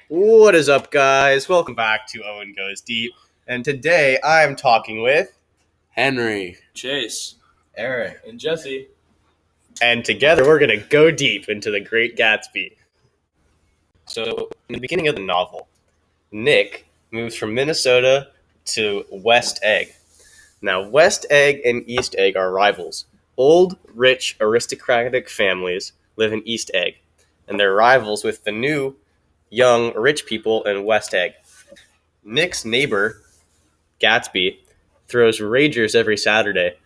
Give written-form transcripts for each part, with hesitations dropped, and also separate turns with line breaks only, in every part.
What is up, guys? Welcome back to Owen Goes Deep. And today I'm talking with,
Henry.
Chase.
Eric.
And Jesse.
And together we're going to go deep into the Great Gatsby. So, in the beginning of the novel, Nick moves from Minnesota to West Egg. Now, West Egg and East Egg are rivals. Old, rich, aristocratic families live in East Egg, and they're rivals with the new, young, rich people in West Egg. Nick's neighbor, Gatsby, throws ragers every Saturday,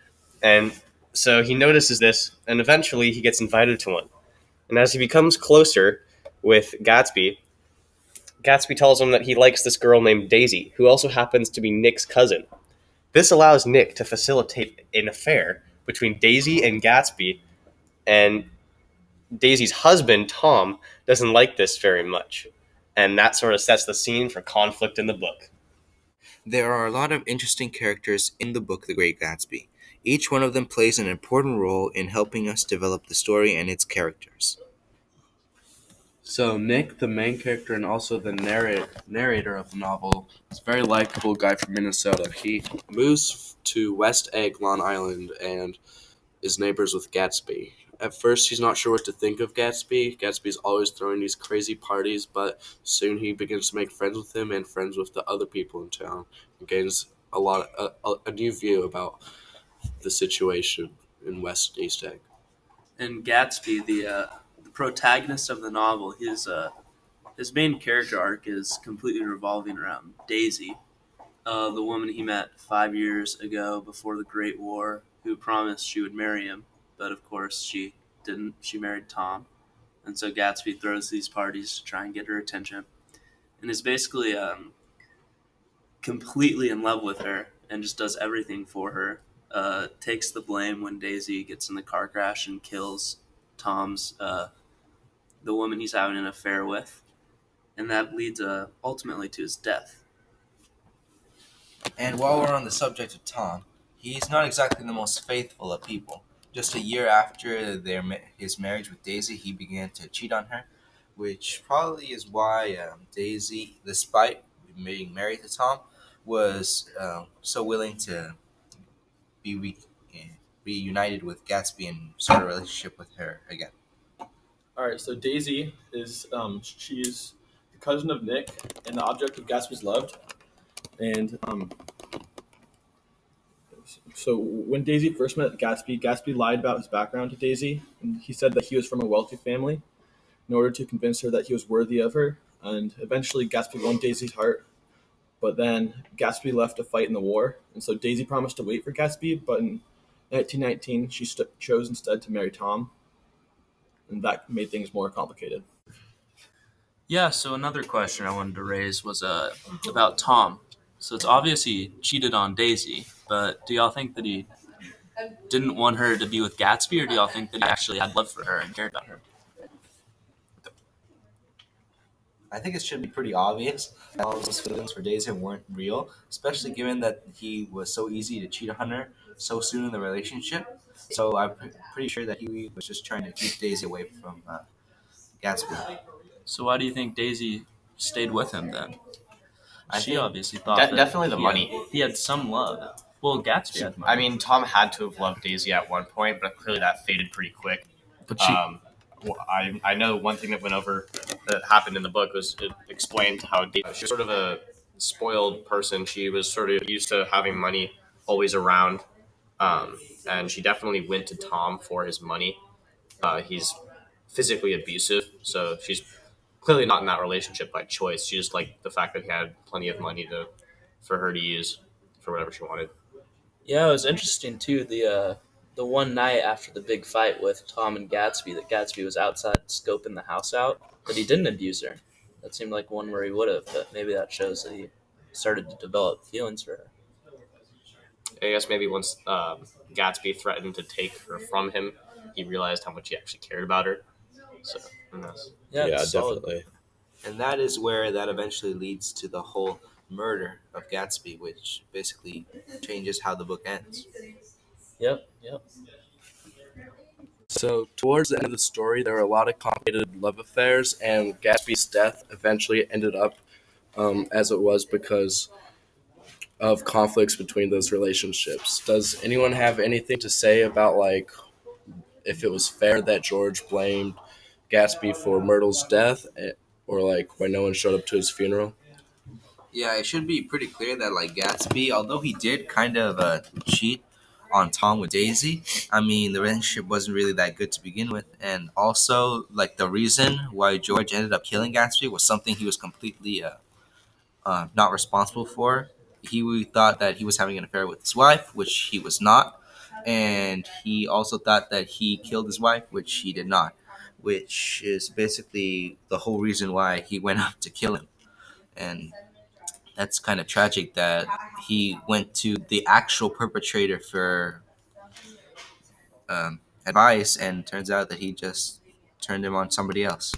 and so he notices this, and eventually he gets invited to one. And as he becomes closer with Gatsby tells him that he likes this girl named Daisy, who also happens to be Nick's cousin. This allows Nick to facilitate an affair between Daisy and Gatsby, and Daisy's husband, Tom, doesn't like this very much. And that sort of sets the scene for conflict in the book.
There are a lot of interesting characters in the book The Great Gatsby. Each one of them plays an important role in helping us develop the story and its characters.
So Nick, the main character and also the narrator of the novel, is a very likable guy from Minnesota. He moves to West Egg, Long Island, and is neighbors with Gatsby. At first, he's not sure what to think of Gatsby. Gatsby's always throwing these crazy parties, but soon he begins to make friends with him and friends with the other people in town, and gains a new view about the situation in West East Egg.
And Gatsby, the protagonist of the novel, his main character arc is completely revolving around Daisy, the woman he met 5 years ago before the Great War, who promised she would marry him, but of course she didn't. She married Tom, and so Gatsby throws these parties to try and get her attention, and is basically completely in love with her and just does everything for her. Takes the blame when Daisy gets in the car crash and kills Tom's the woman he's having an affair with, and that leads ultimately to his death.
And while we're on the subject of Tom, he's not exactly the most faithful of people. Just a year after his marriage with Daisy, he began to cheat on her, which probably is why Daisy, despite being married to Tom, was so willing to be reunited with Gatsby and start a relationship with her again.
All right, so Daisy is she's the cousin of Nick and the object of Gatsby's love. And so when Daisy first met Gatsby, Gatsby lied about his background to Daisy, and he said that he was from a wealthy family in order to convince her that he was worthy of her. And eventually, Gatsby won Daisy's heart. But then Gatsby left to fight in the war, and so Daisy promised to wait for Gatsby. But in 1919, she chose instead to marry Tom, and that made things more complicated.
Yeah. So another question I wanted to raise was about Tom. So it's obvious he cheated on Daisy, but do y'all think that he didn't want her to be with Gatsby, or do y'all think that he actually had love for her and cared about her?
I think it should be pretty obvious that all of his feelings for Daisy weren't real, especially given that he was so easy to cheat on her so soon in the relationship. So I'm pretty sure that he was just trying to keep Daisy away from Gatsby.
So why do you think Daisy stayed with him then?
I
She
think
obviously thought that
Definitely the money.
he had some love. Well, Gatsby had money.
I mean, Tom had to have loved Daisy at one point, but clearly that faded pretty quick.
But she,
I know one thing that went over that happened in the book was it explained how Daisy she was sort of a spoiled person. She was sort of used to having money always around, and she definitely went to Tom for his money. He's physically abusive, so she's clearly not in that relationship by choice. She just liked the fact that he had plenty of money to for her to use for whatever she wanted.
Yeah, it was interesting too. The one night after the big fight with Tom and Gatsby, that Gatsby was outside scoping the house out, that he didn't abuse her. That seemed like one where he would have, but maybe that shows that he started to develop feelings for her.
I guess maybe once Gatsby threatened to take her from him, he realized how much he actually cared about her. So, who knows?
Yeah,
yeah,
it's solid.
definitely.
And that is where that eventually leads to the whole murder of Gatsby, which basically changes how the book ends.
Yep, yep.
So, towards the end of the story, there were a lot of complicated love affairs, and Gatsby's death eventually ended up as it was because of conflicts between those relationships. Does anyone have anything to say about, like, if it was fair that George blamed Gatsby for Myrtle's death, or, like, why no one showed up to his funeral?
Yeah, it should be pretty clear that like Gatsby, although he did kind of cheat on Tom with Daisy, I mean the relationship wasn't really that good to begin with, and also like the reason why George ended up killing Gatsby was something he was completely not responsible for. He thought that he was having an affair with his wife, which he was not, and he also thought that he killed his wife, which he did not, which is basically the whole reason why he went up to kill him. And that's kind of tragic that he went to the actual perpetrator for advice, and turns out that he just turned him on somebody else.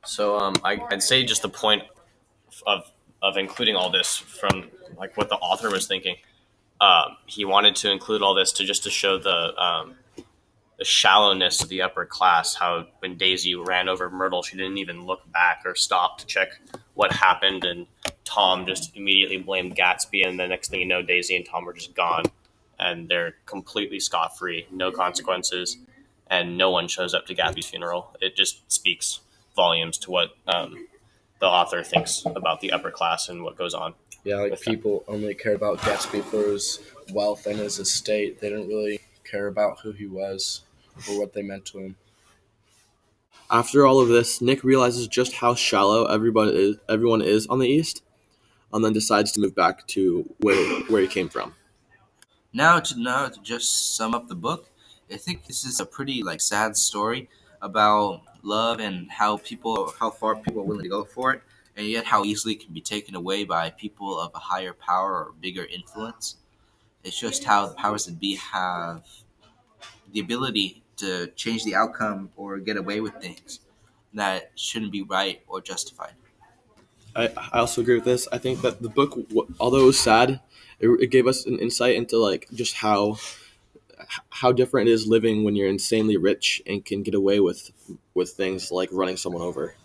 So I'd say just the point of including all this from like what the author was thinking. He wanted to include all this to just to show the shallowness of the upper class. How when Daisy ran over Myrtle, she didn't even look back or stop to check what happened, and Tom just immediately blamed Gatsby. And the next thing you know, Daisy and Tom were just gone, and they're completely scot free, no consequences, and no one shows up to Gatsby's funeral. It just speaks volumes to what the author thinks about the upper class and what goes on.
Yeah, like
With them.
people only cared about Gatsby for his wealth and his estate. They didn't really care about who he was or what they meant to him.
After all of this, Nick realizes just how shallow everyone is on the East, and then decides to move back to where he came from.
Now to just sum up the book, I think this is a pretty like sad story about love and how far people are willing to go for it, and yet how easily it can be taken away by people of a higher power or bigger influence. It's just how the powers that be have the ability to change the outcome or get away with things that shouldn't be right or justified.
I also agree with this. I think that the book, although it was sad, it gave us an insight into like just how different it is living when you're insanely rich and can get away with things like running someone over.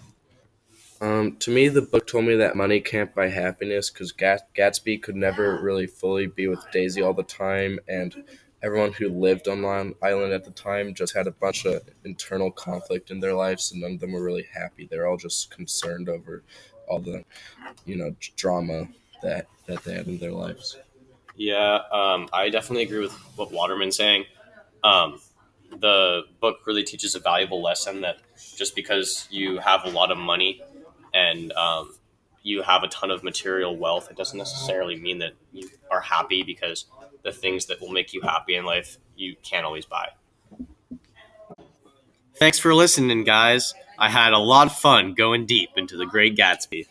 To me, the book told me that money can't buy happiness because Gatsby could never really fully be with Daisy all the time, and everyone who lived on Long Island at the time just had a bunch of internal conflict in their lives, and none of them were really happy. They're all just concerned over all the, drama that they had in their lives.
Yeah, I definitely agree with what Waterman's saying. Um, the book really teaches a valuable lesson that just because you have a lot of money and you have a ton of material wealth, it doesn't necessarily mean that you are happy because the things that will make you happy in life you can't always buy. Thanks for listening, guys. I had a lot of fun going deep into The Great Gatsby.